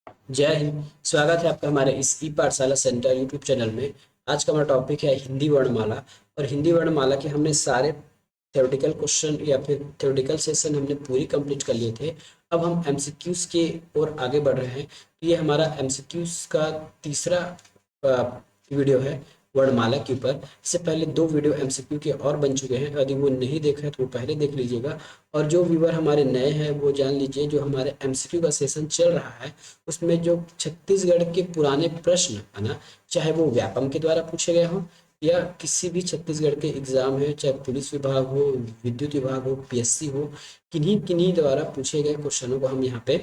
जय हिंद। स्वागत है आपका हमारे इस ई पाठशाला सेंटर यूट्यूब चैनल में। आज का हमारा टॉपिक है हिंदी वर्णमाला। और हिंदी वर्णमाला के हमने सारे थ्योरेटिकल क्वेश्चन या फिर थ्योरेटिकल सेशन हमने पूरी कंप्लीट कर लिए थे। अब हम एमसीक्यूज के ओर आगे बढ़ रहे हैं। तो ये हमारा एमसीक्यूज का तीसरा वीडियो है वर्णमाला के ऊपर। इससे पहले दो वीडियो एमसीक्यू के और बन चुके हैं, यदि वो नहीं देखा है तो वो पहले देख लीजिएगा। और जो व्यूअर हमारे नए हैं वो जान लीजिए, जो हमारे एमसीक्यू का सेशन चल रहा है उसमें जो छत्तीसगढ़ के पुराने प्रश्न है ना, चाहे वो व्यापम के द्वारा पूछे गए हों या किसी भी छत्तीसगढ़ के एग्जाम है, चाहे पुलिस विभाग हो, विद्युत विभाग हो, पीएससी हो, किन्हीं किन्हीं द्वारा पूछे गए क्वेश्चनों को हम यहाँ पे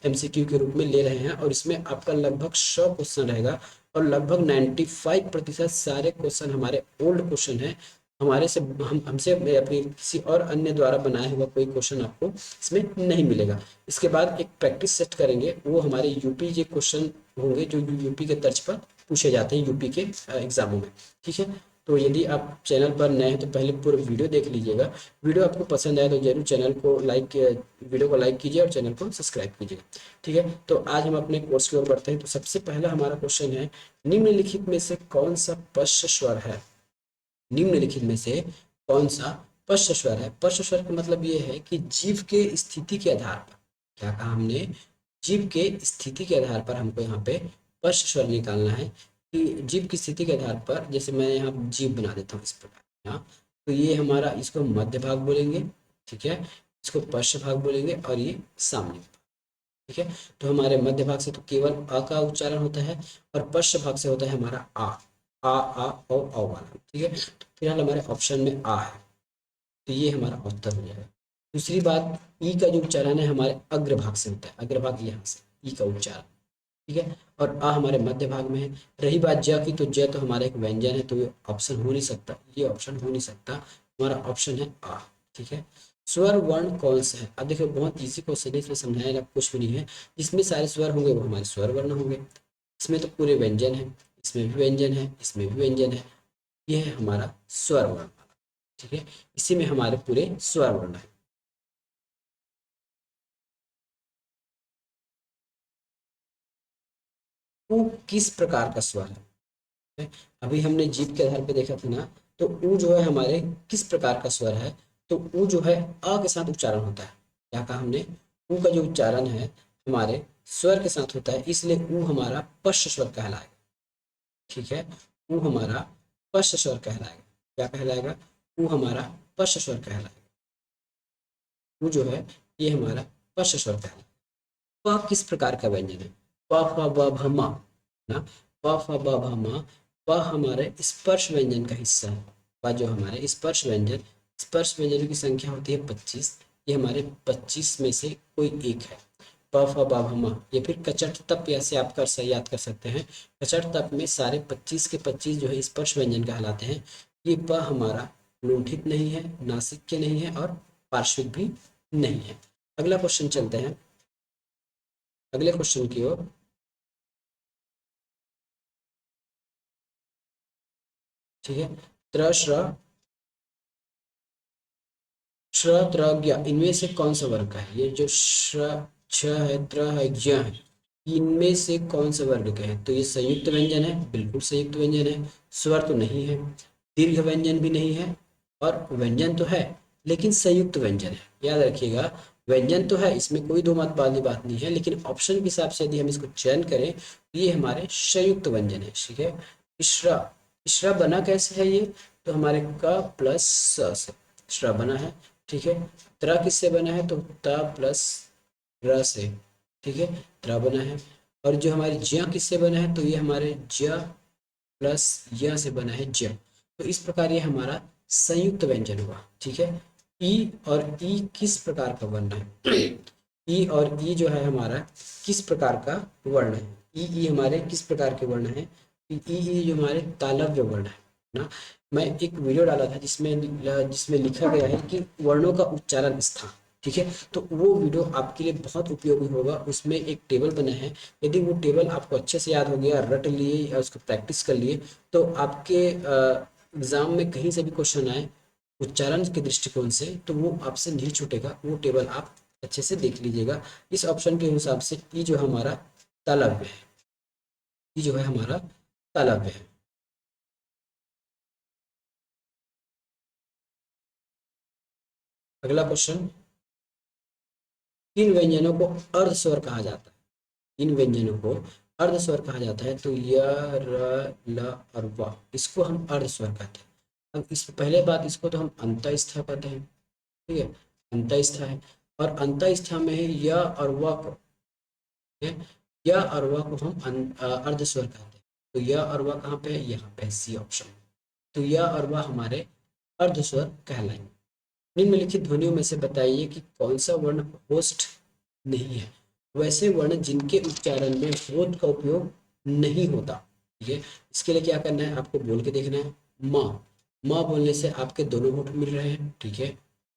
एमसीक्यू के रूप में ले रहे हैं। और इसमें आपका लगभग 100 क्वेश्चन रहेगा और लगभग 95% सारे क्वेश्चन हमारे ओल्ड क्वेश्चन हैं। हमारे से हम हमसे या फिर किसी और अन्य द्वारा बनाया हुआ कोई क्वेश्चन आपको इसमें नहीं मिलेगा। इसके बाद एक प्रैक्टिस सेट करेंगे, वो हमारे यूपी के क्वेश्चन होंगे जो यूपी के तर्ज पर पूछे जाते हैं यूपी के एग्जामों में। ठीक है, तो यदि आप चैनल पर नए हैं तो पहले पूरा वीडियो देख लीजिएगा। वीडियो आपको पसंद आए तो जरूर चैनल को लाइक, वीडियो को लाइक कीजिए और चैनल को सब्सक्राइब कीजिएगा। ठीक है, तो आज हम अपने कोर्स की ओर बढ़ते हैं। तो सबसे पहला हमारा क्वेश्चन है, निम्नलिखित में से कौन सा पश्च स्वर है? निम्नलिखित में से कौन सा पश्च स्वर है? पश्च स्वर का मतलब ये है कि जीव के स्थिति के आधार पर, क्या कहा हमने, जीव के स्थिति के आधार पर हमको यहाँ पे पश्च स्वर निकालना है। कि जीव की स्थिति के आधार पर, जैसे मैं यहाँ जीव बना देता हूँ इस प्रकार यहाँ, तो ये हमारा, इसको मध्य भाग बोलेंगे। ठीक है, इसको पश्च भाग बोलेंगे और ये सामने। ठीक है, तो हमारे मध्य भाग से तो केवल अ का उच्चारण होता है और पश्च भाग से होता है हमारा आ औ वाला। ठीक है, तो फिलहाल हमारे ऑप्शन में आ है, तो ये हमारा उत्तर हो जाएगा। दूसरी बात, ई का जो उच्चारण है हमारे अग्र भाग से होता है, अग्र भाग यहाँ से ई का उच्चारण। ठीक है, और आ हमारे मध्य भाग में है। रही बात ज की, तो ज तो हमारा एक व्यंजन है, तो ये ऑप्शन हो नहीं सकता, ये ऑप्शन हो नहीं सकता। हमारा ऑप्शन है आ। ठीक है, स्वर वर्ण कौन सा है? अब देखो बहुत इजी क्वेश्चन है, इसमें समझाने का कुछ भी नहीं है। जिसमें सारे स्वर होंगे वो हमारे स्वर वर्ण होंगे। इसमें तो पूरे व्यंजन है, इसमें भी व्यंजन है, इसमें भी व्यंजन है। ये है हमारा स्वर वर्ण। ठीक है, इसी में हमारे पूरे स्वर वर्ण है। ऊ किस प्रकार का स्वर है? अभी हमने जीभ के आधार पे देखा था ना, तो ऊ जो है हमारे किस प्रकार का स्वर है? तो ऊ जो है अ के साथ उच्चारण होता है। क्या कहा हमने? ऊ का जो उच्चारण है हमारे स्वर के साथ होता है, इसलिए ऊ हमारा पश्च स्वर कहलाएगा। ठीक है, ऊ हमारा पश्च स्वर कहलाएगा। क्या कहलाएगा? ऊ हमारा पश्च स्वर कहलाएगा। ऊ जो है ये हमारा पश्च स्वर कहलाएगा। प किस प्रकार का व्यंजन है? प फ ब भ म ना, प फ ब भ म। प हमारे स्पर्श व्यंजन का हिस्सा है। प जो हमारे स्पर्श व्यंजन, स्पर्श व्यंजनों की संख्या होती है 25। ये हमारे 25 में से कोई एक है। प फ ब भ म, या फिर कचट तप ऐसे आप कर याद कर सकते हैं। कचट तप में सारे 25 के 25 जो है स्पर्श व्यंजन कहलाते हैं। ये प हमारा लुंठित नहीं है, नासिक के नहीं है और पार्श्विक भी नहीं है। अगला क्वेश्चन चलते हैं, अगले क्वेश्चन की ओर। ठीक है, त्र श्र, श्र त्र ज्ञ, इनमें से कौन सा वर्ग का है? ये जो श्र छ है, त्र है, ज्ञ है, इनमें से कौन सा वर्ग का है? तो ये संयुक्त व्यंजन है, बिल्कुल संयुक्त व्यंजन है। स्वर तो नहीं है, दीर्घ व्यंजन भी नहीं है, और व्यंजन तो है लेकिन संयुक्त व्यंजन है। याद रखिएगा, व्यंजन तो है, इसमें कोई दो मत वाली बात नहीं है, लेकिन ऑप्शन के हिसाब से यदि हम इसको चयन करें तो ये हमारे संयुक्त व्यंजन है। ठीक है, इश्रा, इश्रा बना कैसे है ये? तो हमारे क प्लस स से इश्रा बना है। ठीक है, त्र किससे बना है? तो त प्लस र से। ठीक है, त्र बना है। और जो हमारे ज्या किससे बना है? तो ये हमारे ज्या प्लस य से बना है ज्य। तो इस प्रकार ये हमारा संयुक्त व्यंजन हुआ। ठीक है, ई और ई किस प्रकार का वर्ण है? ई और ई जो है हमारा किस प्रकार का वर्ण है? ई हमारे किस प्रकार के वर्ण है? ई जो हमारे तालव्य वर्ण है ना। मैं एक वीडियो डाला था जिसमें जिसमें लिखा गया है कि वर्णों का उच्चारण स्थान। ठीक है, तो वो वीडियो आपके लिए बहुत उपयोगी होगा। उसमें एक टेबल बना है, यदि वो टेबल आपको अच्छे से याद हो गया, रट लिए या उसको प्रैक्टिस कर लिए, तो आपके एग्जाम में कहीं से भी क्वेश्चन आए उच्चारण के दृष्टिकोण से तो वो आपसे नहीं छूटेगा। वो टेबल आप अच्छे से देख लीजिएगा। इस ऑप्शन के हिसाब से ई जो हमारा तालव्य है, ये जो है हमारा तालव्य है। अगला क्वेश्चन, किन व्यंजनों को अर्ध स्वर कहा जाता है? इन व्यंजनों को अर्ध स्वर कहा जाता है, तो य, र, ल और व, इसको हम अर्ध स्वर कहते हैं। अब इस पहले बात, इसको तो हम अंतःस्थ कहते हैं, ठीक है, अंतःस्थ है। और अंतःस्थ में है य और व को, ठीक है, य और व को हम अर्ध स्वर कहते हैं। तो य और व कहाँ पे है? यहाँ पे, सी ऑप्शन। तो य और व हमारे अर्ध स्वर कहलाएंगे। निम्नलिखित ध्वनियों में से बताइए कि कौन सा वर्ण होस्ट नहीं है। वैसे वर्ण जिनके उच्चारण में होठ का उपयोग नहीं होता, ठीक है। इसके लिए क्या करना है, आपको बोल के देखना है। माँ, माँ बोलने से आपके दोनों होठ मिल रहे हैं, ठीक है।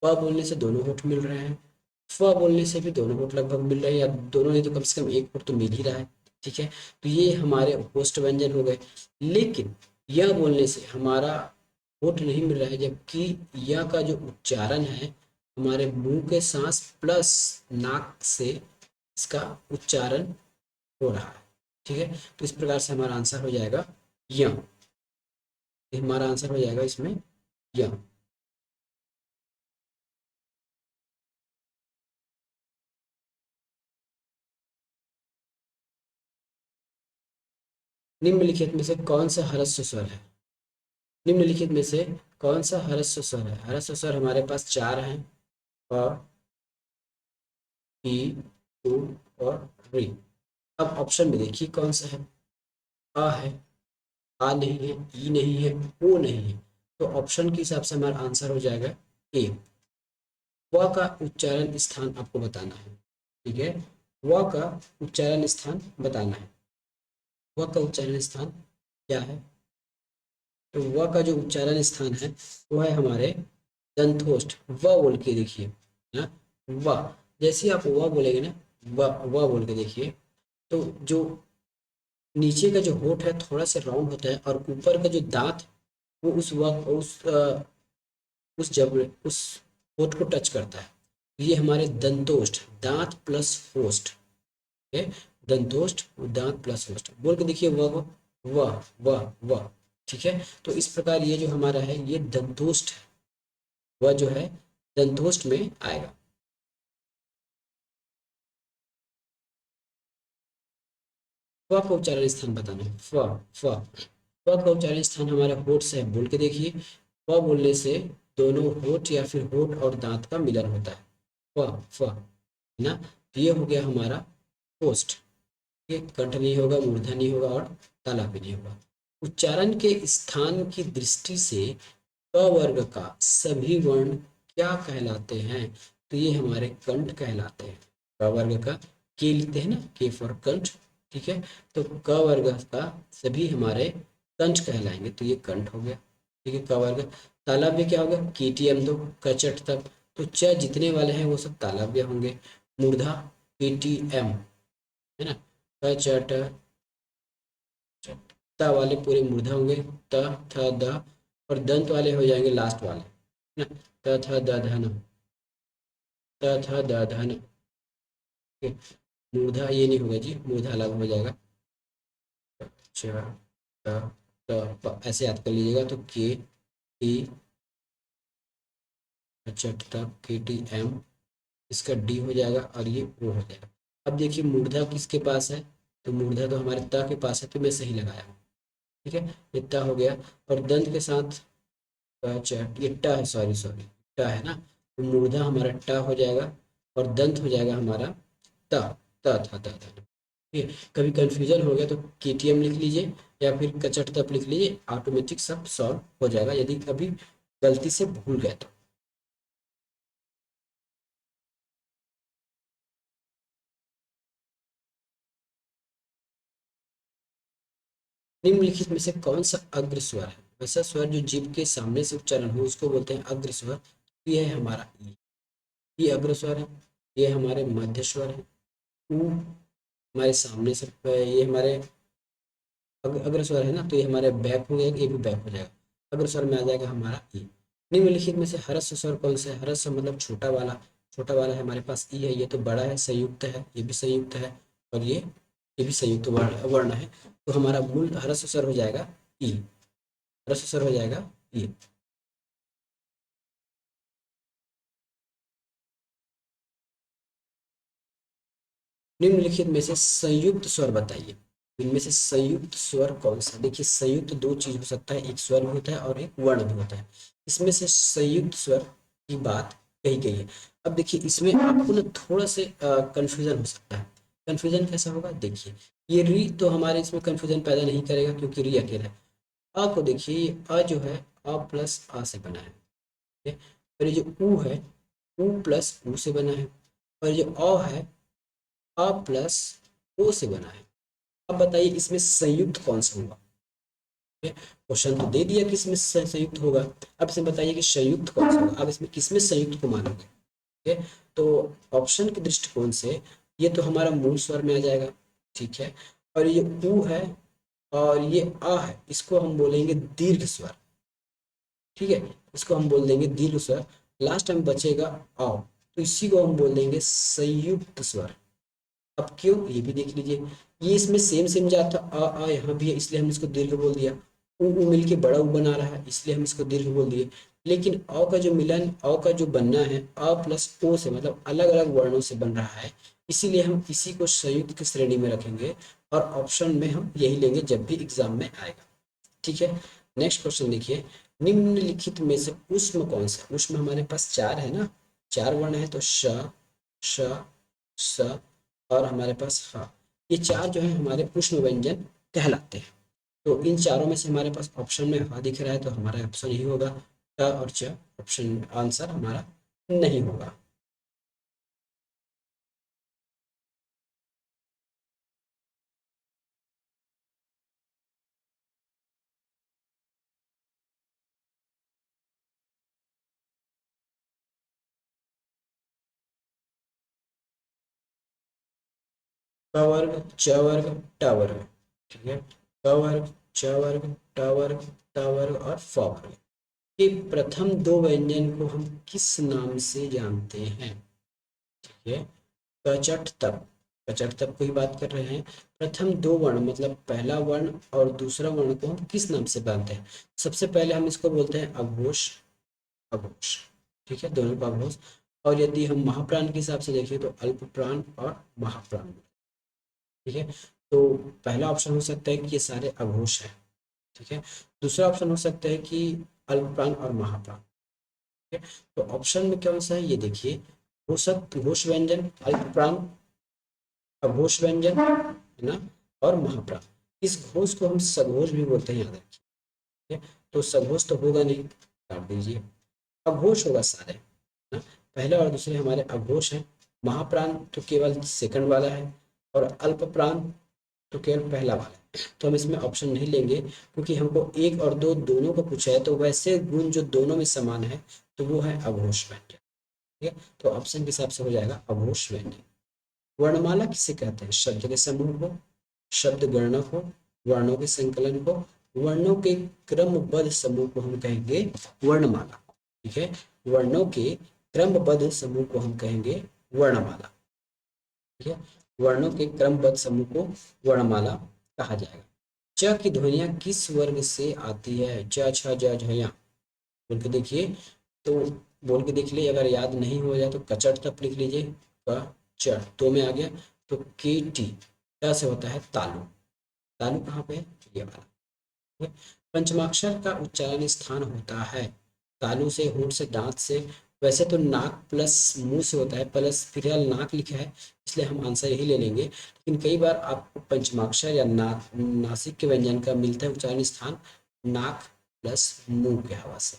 प बोलने से दोनों होठ मिल रहे हैं। फ बोलने से भी दोनों होठ लगभग मिल रहे हैं, या दोनों नहीं तो कम से कम एक होठ तो मिल ही रहा है, ठीक है। तो ये हमारे होस्ट व्यंजन हो गए। लेकिन यह बोलने से हमारा होठ नहीं मिल रहा है, जबकि यह का जो उच्चारण है हमारे मुंह के सांस प्लस नाक से इसका उच्चारण हो रहा है, ठीक है। तो इस प्रकार से हमारा आंसर हो जाएगा य। हमारा आंसर हो जाएगा इसमें य। निम्नलिखित में से कौन सा ह्रस्व स्वर है? निम्नलिखित में से कौन सा ह्रस्व स्वर है? ह्रस्व स्वर हमारे पास चार हैं, प, ई, उ और री। अब ऑप्शन में देखिए कौन सा है। अ है, आ नहीं है, ई नहीं है, ओ नहीं है। तो ऑप्शन के हिसाब से हमारा आंसर हो जाएगा ए। व का उच्चारण स्थान आपको बताना है, ठीक है। व का उच्चारण स्थान बताना है। व का उच्चारण स्थान क्या है? तो व का जो उच्चारण स्थान है वो है हमारे दंतोष्ठ। व बोल के देखिए ना, व, जैसे आप व बोलेंगे ना, व बोल के देखिए, तो जो नीचे का जो होठ है थोड़ा सा राउंड होता है, और ऊपर का जो दांत वो उस जब उस होठ को टच करता है। ये हमारे दंतोष्ठ, दांत प्लस होस्ट है। दंतोष्ठ, दांत प्लस होस्ट बोल के देखिए, व, ठीक है। तो इस प्रकार ये जो हमारा है ये दंतोष्ठ है, वह जो है दंतोष्ठ में आएगा। फ का उच्चारण स्थान बताना है। फ फ का उच्चारण स्थान हमारे होठ से है, बोल के देखिए। फ बोलने से दोनों होठ या फिर होठ और दांत का मिलन होता है। फ है ना। तो ये हो गया हमारा होस्ट। ये कंठ नहीं होगा, मूर्धन्य नहीं होगा और ताला भी नहीं होगा। उच्चारण के स्थान की दृष्टि से क वर्ग का सभी वर्ण क्या कहलाते हैं? तो ये हमारे कंठ कहलाते हैं। क वर्ग का, के लिखते हैं ना, के फॉर कंठ, ठीक है। तो क वर्ग का सभी हमारे कंठ कहलाएंगे, तो ये कंठ हो गया, ठीक है, क वर्ग। तालव्य क्या होगा? केटीएम, तो कचट तक। तो च जितने वाले हैं वो सब तालव्य होंगे। मूर्धा, पेटीएम, है ना, कचट, त वाले पूरे मूर्धा होंगे, त, थ, द, और दंत वाले हो जाएंगे लास्ट वाले, है ना, त, थ, द, धन, त, थ, द, धन, ठीक है। मूर्धा ये नहीं होगा जी, मूर्धा अलग हो जाएगा। च, त, त, प, ऐसे याद कर लीजिएगा। तो के टी, चट तक, के टी एम, इसका डी हो जाएगा और ये ओ हो जाएगा। अब देखिए मूर्धा किसके पास है? तो मूर्धा तो हमारे त के पास है, तो मैं सही लगाया हूँ, ठीक है। ये त हो गया। और दंत के साथ चैट, ये ट है, सॉरी सॉरी, ट है ना। तो मूर्धा हमारा ट हो जाएगा, और दंत हो जाएगा हमारा त, त। ठीक है। कभी कंफ्यूजन हो गया तो केटीएम लिख लीजिए, या फिर कचट तप लिख लीजिए, ऑटोमेटिक सब सॉल्व हो जाएगा, यदि कभी गलती से भूल गए तो। निम्नलिखित में से कौन सा अग्र स्वर है? वैसा स्वर जो जीभ के सामने से उच्चारण हो उसको बोलते हैं अग्र स्वर। ये है हमारा ई, ये अग्र स्वर है। ये हमारे मध्य स्वर है। ऊ हमारे सामने से, ये हमारे अग्र स्वर है ना, तो ये हमारे बैक हो जाएगा, ये भी बैक हो जाएगा। अग्र स्वर में आ जाएगा हमारा ई। निम्नलिखित में से ह्रस्व स्वर कौन सा है? ह्रस्व मतलब छोटा वाला, छोटा वाला है हमारे पास ई है, ये तो बड़ा है, संयुक्त है, ये भी संयुक्त है, और ये ये भी संयुक्त वर्ण वर्ण है। तो हमारा मूल ह्रस्व स्वर हो जाएगा ई, ह्रस्व स्वर हो जाएगा ई। निम्नलिखित में से संयुक्त स्वर बताइए। इनमें से संयुक्त स्वर कौन सा? देखिए संयुक्त दो चीज हो सकता है, एक स्वर भी होता है और एक वर्ण भी होता है। इसमें से संयुक्त स्वर की बात कही गई है। अब देखिए इसमें आपको ना थोड़ा से कंफ्यूजन हो सकता है। कंफ्यूजन कैसा होगा? देखिए ये री तो हमारे इसमें कंफ्यूजन पैदा नहीं करेगा क्योंकि री अकेला है। अ को देखिए, ये अ जो है अ प्लस आ से बना है, ठीक है? और ये जो ऊ है ऊ प्लस ऊ से बना है, और ये जो अ है अ प्लस ओ से बना है। अब बताइए इसमें संयुक्त कौन सा होगा? क्वेश्चन तो दे दिया कि इसमें संयुक्त होगा। अब इसमें बताइए कि संयुक्त कौन सा होगा। अब इसमें किसमें संयुक्त को मानोगे? ठीक है, तो ऑप्शन के दृष्टिकोण से ये तो हमारा मूल स्वर में आ जाएगा, ठीक है। और ये ऊ है और ये आ है, इसको हम बोलेंगे दीर्घ स्वर, ठीक है। इसको हम बोल देंगे दीर्घ स्वर। लास्ट टाइम बचेगा आ, तो इसी को हम बोल देंगे संयुक्त स्वर। अब क्यों, ये भी देख लीजिए, ये इसमें सेम सेम जाता आ यहाँ भी है, इसलिए हम इसको दीर्घ बोल दिया। उ मिलके बड़ा उ बना रहा है, इसलिए हम इसको दीर्घ बोल दिए। लेकिन अ का जो मिलन, अ का जो बनना है अ प्लस ओ से, मतलब अलग अलग वर्णों से बन रहा है, इसीलिए हम इसी को संयुक्त की श्रेणी में रखेंगे। और ऑप्शन में हम यही लेंगे जब भी एग्जाम में आएगा, ठीक है। नेक्स्ट क्वेश्चन देखिए, निम्नलिखित में से ऊष्म कौन सा? ऊष्म हमारे पास चार है ना, चार वर्ण है, तो श, श, स और हमारे पास ह। ये चार जो है हमारे ऊष्म व्यंजन कहलाते हैं। तो इन चारों में से हमारे पास ऑप्शन में ह दिख रहा है, तो हमारा ऑप्शन यही होगा, ट और च। ऑप्शन आंसर हमारा नहीं होगा। क वर्ग, च वर्ग, ट वर्ग, ठीक है। क वर्ग, च वर्ग, ट वर्ग, ट वर्ग और फ वर्ग। ये प्रथम दो व्यंजन को हम किस नाम से जानते हैं? ठीक है, कचट तप, कचट तप को ही बात कर रहे हैं। प्रथम दो वर्ण मतलब पहला वर्ण और दूसरा वर्ण को हम किस नाम से जानते हैं? सबसे पहले हम इसको बोलते हैं अघोष, अघोष, ठीक है, दोनों का अघोष। और यदि हम महाप्राण के हिसाब से देखें तो अल्प प्राण और महाप्राण, ठीक है। तो पहला ऑप्शन हो सकता है कि ये सारे अघोष है, ठीक है। दूसरा ऑप्शन हो सकता है कि अल्प प्राण और महाप्राण, ठीक है। तो ऑप्शन में कौन सा है ये देखिए, घोषक घोष व्यंजन, अल्प प्राण, अघोष व्यंजन है ना, और महाप्राण। इस घोष को हम सघोष भी बोलते हैं, याद रखिए, ठीक है। तो सघोष तो होगा नहीं, काट दीजिए। अघोष होगा सारे, है ना। पहले और दूसरे हमारे अघोष हैं। महाप्राण तो केवल सेकंड वाला है, और अल्प प्राण तो केवल पहला वाला है। तो हम इसमें ऑप्शन नहीं लेंगे क्योंकि हमको एक और दो दोनों का पूछा है, तो वैसे गुण जो दोनों में समान है तो वो है अघोष व्यंजन, ठीक है। तो ऑप्शन के हिसाब से हो जाएगा अघोष व्यंजन। वर्णमाला किसे कहते हैं? शब्द के समूह को, शब्द गणना को, वर्णों के संकलन को, वर्णों के क्रमबद्ध समूह को हम कहेंगे वर्णमाला, ठीक है। वर्णों के क्रमबद्ध समूह को हम कहेंगे वर्णमाला, ठीक है। वर्णों के क्रमबद्ध समूह को वर्णमाला कहा जाएगा। च की ध्वनियां किस वर्ग से आती है? च छ ज झ य, बोल के देखिए, तो बोल के देख लीजिए, अगर याद नहीं हो जाए तो कचट तक लिख लीजिए, क च तो में आ गया, तो के टी, ट से होता है तालु, तालु कहाँ पे है? ये वाला, ठीक है? पंचमाक्षर का उच्चारण स्थान होता है तालु से, होंठ से, दांत से। वैसे तो नाक प्लस मुंह से होता है, प्लस फिलहाल नाक लिखा है इसलिए हम आंसर यही ले लेंगे। लेकिन कई बार आपको पंचमाक्षर या नाक नासिक के व्यंजन का मिलता है उच्चारण स्थान नाक प्लस मुंह के हवा से,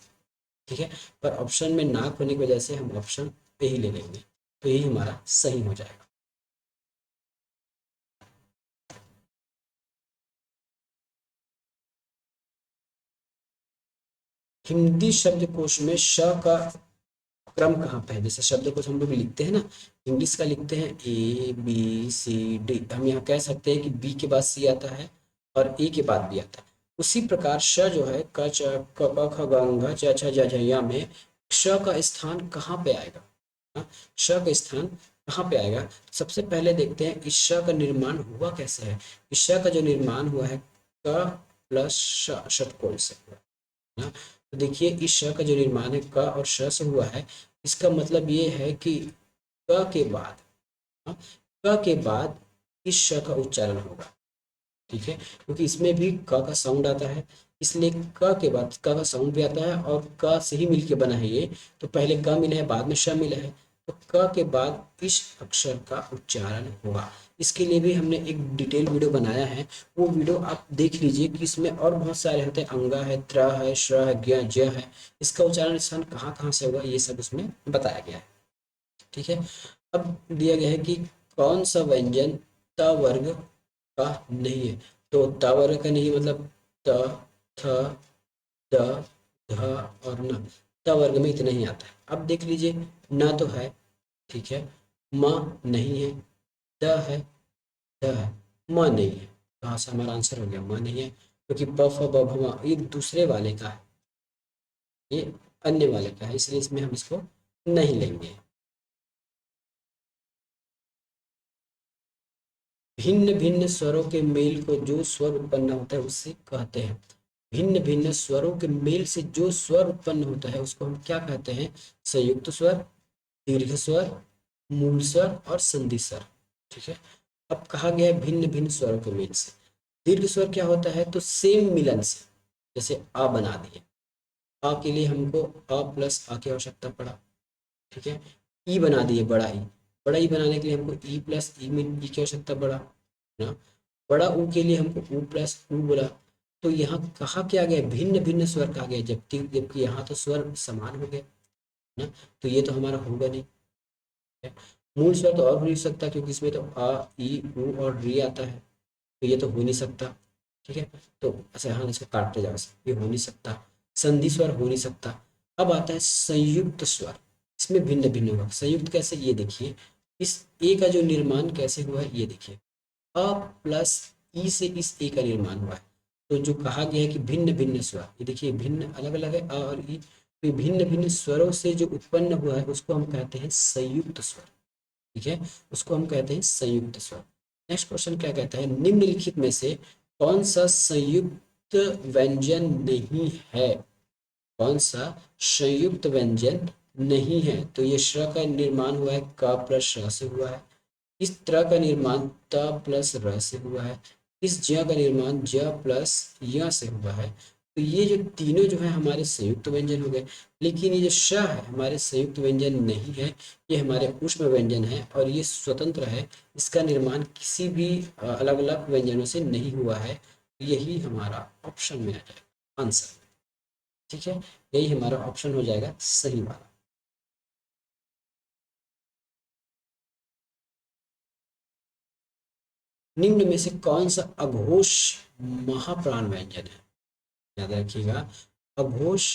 ठीक है। पर ऑप्शन में नाक होने की वजह से हम ऑप्शन पे ही ले लेंगे, तो यही हमारा सही हो जाएगा। हिंदी शब्दकोश में श का क्रम कहाँ पे है? जैसे शब्दकोश हम लोग लिखते हैं ना, इंग्लिश का लिखते हैं ABCD, हम यहाँ कह सकते हैं कि बी के बाद सी आता है और ए के बाद बी आता है। उसी प्रकार श जो है, क च क ख ग घ च छ ज झ य में श का स्थान कहाँ पे आएगा? हाँ, श का स्थान कहाँ पे आएगा? सबसे पहले देखते हैं इस श का निर्माण हुआ कैसे है। इस श का जो निर्माण हुआ है क प्लस श षटकोण से हुआ है ना। तो देखिए इस श का जो निर्माण है क और श से हुआ है, इसका मतलब ये है कि क के बाद, हाँ, क के बाद इस श का उच्चारण होगा, ठीक है, क्योंकि इसमें भी क का साउंड आता है, इसलिए क के बाद क का साउंड भी आता है और क से ही मिलके बना है ये। तो पहले क मिला है, बाद में श मिला है, तो क के बाद इस अक्षर का उच्चारण होगा। इसके लिए भी हमने एक डिटेल वीडियो बनाया है, वो वीडियो आप देख लीजिए कि इसमें और बहुत सारे होते हैं, अंगा है, त्र है, श्र है, ज्ञ ज है, इसका उच्चारण स्थान कहाँ कहाँ से होगा ये सब उसमें बताया गया है, ठीक है। अब दिया गया है कि कौन सा व्यंजन त वर्ग का नहीं है। तो त वर्ग का नहीं मतलब त, थ, द, ध और न, त वर्ग में इतना ही आता है। अब देख लीजिए, न तो है, ठीक है, म नहीं है, द है, ध है, म नहीं है। कहाँ से हमारा आंसर हो गया, म नहीं है, क्योंकि प फ ब भ म ये दूसरे वाले का है, ये अन्य वाले का है, इसलिए इसमें हम इसको नहीं लेंगे। भिन्न भिन्न स्वरों के मेल को जो स्वर उत्पन्न होता है उससे कहते हैं। भिन्न भिन्न स्वरों के मेल से जो स्वर उत्पन्न होता है उसको हम क्या कहते हैं? संयुक्त स्वर, दीर्घ स्वर, मूल स्वर और संधि स्वर, ठीक है। अब कहा गया है भिन्न भिन्न स्वरों के मेल से। दीर्घ स्वर क्या होता है? तो सेम मिलन से, जैसे आ बना दिए, आ के लिए हमको आ प्लस आ की आवश्यकता पड़ा, ठीक है। ई बना दिए, बड़ा ई, बड़ा ई बनाने के लिए हमको ई प्लस ई में ई की आवश्यकता पड़ा ना। बड़ा ऊ के लिए हमको ऊ प्लस ऊ बोला। तो यहाँ कहा क्या गया? भिन्न भिन्न स्वर कहा गया, जबकि जबकि यहाँ तो स्वर समान हो गए ना, तो ये तो हमारा होगा नहीं है। मूल स्वर तो और हो नहीं सकता, क्योंकि इसमें तो आ ई ऊ और री आता है, तो ये तो हो नहीं सकता, ठीक है। तो अच्छा हाँ, इसको काटते जाओ, ये हो नहीं सकता। संधि स्वर हो नहीं सकता। अब आता है संयुक्त स्वर, इसमें भिन्न भिन्न होगा। संयुक्त कैसे? ये देखिए, इस ए का जो निर्माण कैसे हुआ है ये देखिए, अ प्लस ई से इस ए का निर्माण हुआ है। तो जो कहा गया है कि भिन्न भिन्न स्वर, ये देखिए भिन्न अलग अलग है अ और ई, तो भिन्न भिन्न स्वरों से जो उत्पन्न हुआ है उसको हम कहते हैं संयुक्त स्वर, ठीक है, उसको हम कहते हैं संयुक्त स्वर। नेक्स्ट क्वेश्चन क्या कहता है? निम्नलिखित में से कौन सा संयुक्त व्यंजन नहीं है? कौन सा संयुक्त व्यंजन नहीं है? तो ये श का निर्माण हुआ है क प्लस श से हुआ है, इस त्र का निर्माण त प्लस र से हुआ है, इस ज का निर्माण ज प्लस य से हुआ है। तो ये जो तीनों जो है हमारे संयुक्त व्यंजन हो गए, लेकिन ये जो श है हमारे संयुक्त व्यंजन नहीं है, ये हमारे उष्म व्यंजन है और ये स्वतंत्र है, इसका निर्माण किसी भी अलग अलग व्यंजनों से नहीं हुआ है। यही हमारा ऑप्शन में आ जाएगा आंसर, ठीक है, यही हमारा ऑप्शन हो जाएगा सही वाला। निम्न में से कौन सा अघोष महाप्राण व्यंजन है? याद रखिएगा, अघोष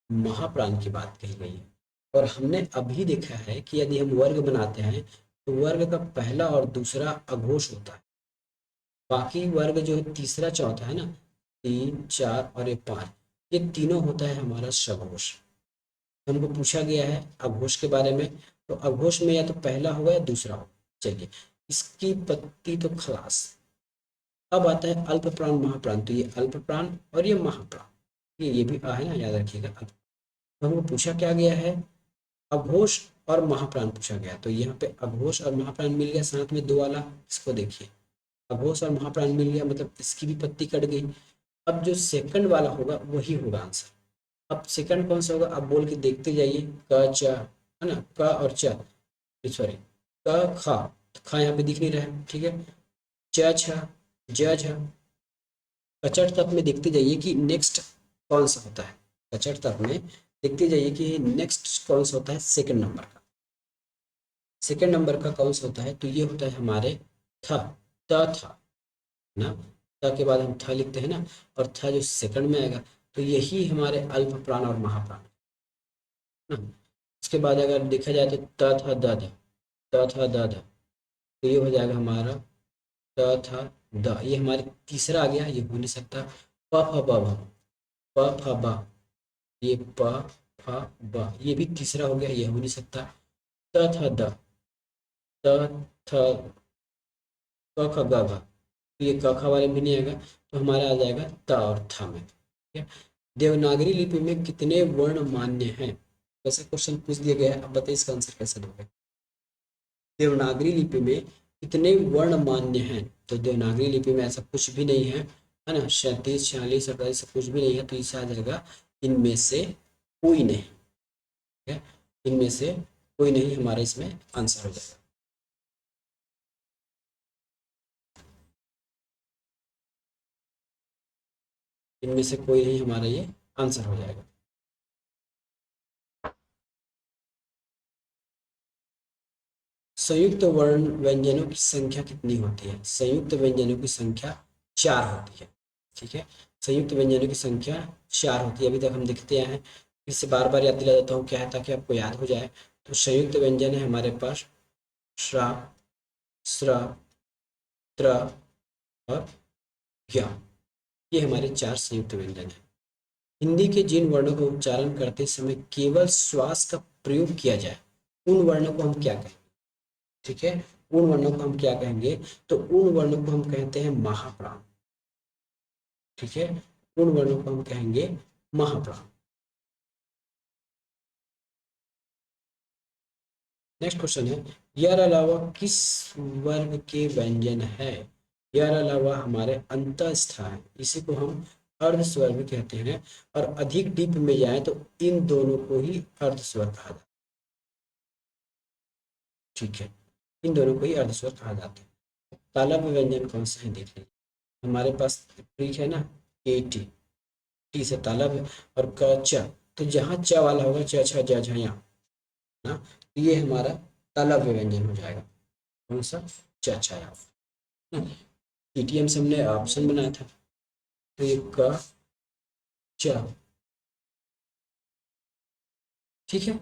महाप्राण की बात कही गई है। और हमने अभी देखा है कि यदि हम वर्ग बनाते हैं तो वर्ग का पहला और दूसरा अघोष होता है, बाकी वर्ग जो है तीसरा चौथा है ना, 3 4 और ये 5, ये तीनों होता है हमारा सघोष। हमको पूछा गया है अघोष के बारे में, तो अघोष में या तो पहला होगा या दूसरा होगा। चलिए, इसकी पत्ती तो खलास। अब आता है अल्प प्राण महाप्राण, तो ये अल्प प्राण और ये महाप्राण, ये भी आ है ना, याद रखिएगा। तो हमको पूछा क्या गया है? अघोष और महाप्राण पूछा गया, तो यहाँ पे अघोष और महाप्राण मिल गया, साथ में दो वाला, इसको देखिए, अघोष और महाप्राण मिल गया, मतलब इसकी भी पत्ती कट गई। अब जो सेकंड वाला होगा वही होगा आंसर। अब सेकंड कौन सा होगा? अब बोल के देखते जाइए, क च है ना, क और च, सॉरी, क ख, ख यहाँ पे दिख नहीं रहा है, ठीक है, च छ, ज झ। कचट तक में देखते जाइए कि नेक्स्ट कौन सा होता है। कचट तक में देखते जाइए कि नेक्स्ट कौन सा होता है, सेकंड नंबर का। सेकंड नंबर का कौन सा होता है? तो ये होता है हमारे थ, त था ना, त के बाद हम थ लिखते हैं ना, और थ जो सेकंड में आएगा, तो यही हमारे अल्प प्राण और महाप्राण ना। इसके बाद अगर देखा जाए तो त था द ध, त था द ध, तो ये हो जाएगा हमारा त था द, ये हमारे तीसरा आ गया, ये हो नहीं सकता। प फ ब भ, प फ ब, ये प फ ब, ये भी तीसरा हो गया, ये हो नहीं सकता। त था द, त, थ, क, ख, ग, घ। तो ये क, ख वाले में नहीं आएगा, तो हमारा आ जाएगा त और थ में। ठीक है। देवनागरी लिपि में कितने वर्ण मान्य हैं? वैसे क्वेश्चन पूछ दिया गया है, अब बताइए इसका आंसर कैसे दोगे। देवनागरी लिपि में कितने वर्ण मान्य हैं? तो देवनागरी लिपि में ऐसा कुछ भी नहीं है ना, 37, 46, 48 कुछ भी नहीं है, तो इससे आ जाएगा इनमें से कोई नहीं। ठीक है, इनमें से कोई नहीं हमारा इसमें आंसर हो जाएगा। इनमें से कोई नहीं हमारा ये आंसर हो जाएगा। संयुक्त वर्ण व्यंजनों की संख्या कितनी होती है? संयुक्त व्यंजनों की संख्या 4 होती है। ठीक है, संयुक्त व्यंजनों की संख्या 4 होती है। अभी तक हम देखते आए हैं, फिर से बार बार याद दिला देता हूँ, क्या है ताकि आपको याद हो जाए। तो संयुक्त व्यंजन है हमारे पास श्रा, स्र, त्र और ज्ञ। ये हमारे 4 संयुक्त व्यंजन हैं। हिंदी के जिन वर्णों का उच्चारण करते समय केवल श्वास का प्रयोग किया जाए, उन वर्णों को हम क्या कहेंगे? ठीक है, उन वर्णों को हम क्या कहेंगे? तो उन वर्णों को हम कहते हैं महाप्राण। ठीक है, उन वर्णों को हम कहेंगे महाप्राण। नेक्स्ट क्वेश्चन है, यह अलावा किस वर्ग के व्यंजन है? यह अलावा हमारे अंतस्थ है, इसी को हम अर्ध स्वर भी कहते हैं। और अधिक डीप में जाए तो इन दोनों को ही अर्ध स्वर कहा जाता है। ठीक है, इन दोनों को ही अर्ध स्वर कहा जाता है। तालव्य व्यंजन कौन सा है देख लीजिए। हमारे पास ट्रिक है ना, के टी, टी से तालव्य और क च, तो जहाँ च वाला होगा च छ ज झ यहाँ ना, तो ये हमारा तालव्य व्यंजन हो जाएगा। कौन सा? च छ यहाँ ना। पीटीएम से हमने ऑप्शन बनाया था, तो ये क च। ठीक है,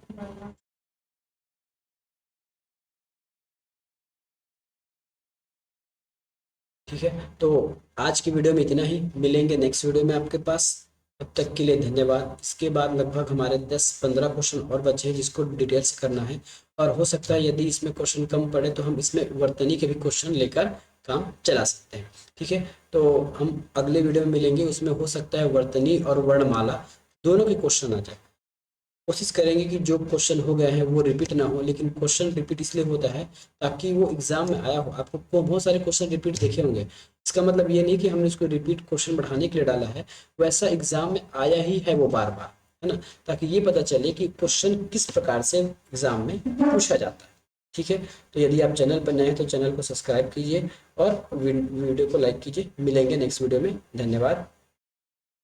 ठीक है। तो आज की वीडियो में इतना ही, मिलेंगे नेक्स्ट वीडियो में आपके पास। तब तक के लिए धन्यवाद। इसके बाद लगभग हमारे 10-15 क्वेश्चन और बचे हैं जिसको डिटेल से करना है, और हो सकता है यदि इसमें क्वेश्चन कम पड़े तो हम इसमें वर्तनी के भी क्वेश्चन लेकर काम चला सकते हैं। ठीक है, तो हम अगले वीडियो में मिलेंगे, उसमें हो सकता है वर्तनी और वर्णमाला दोनों के क्वेश्चन आ जाए। कोशिश करेंगे कि जो क्वेश्चन हो गए हैं वो रिपीट ना हो, लेकिन क्वेश्चन रिपीट इसलिए होता है ताकि वो एग्जाम में आया हो। आपको बहुत सारे क्वेश्चन रिपीट देखे होंगे, इसका मतलब ये नहीं कि हमने इसको रिपीट क्वेश्चन बढ़ाने के लिए डाला है, वैसा एग्जाम में आया ही है वो बार बार, है ना, ताकि ये पता चले कि क्वेश्चन किस प्रकार से एग्जाम में पूछा जाता है। ठीक है, तो यदि आप चैनल पर नए हैं तो चैनल को सब्सक्राइब कीजिए और वीडियो को लाइक कीजिए। मिलेंगे नेक्स्ट वीडियो में, धन्यवाद।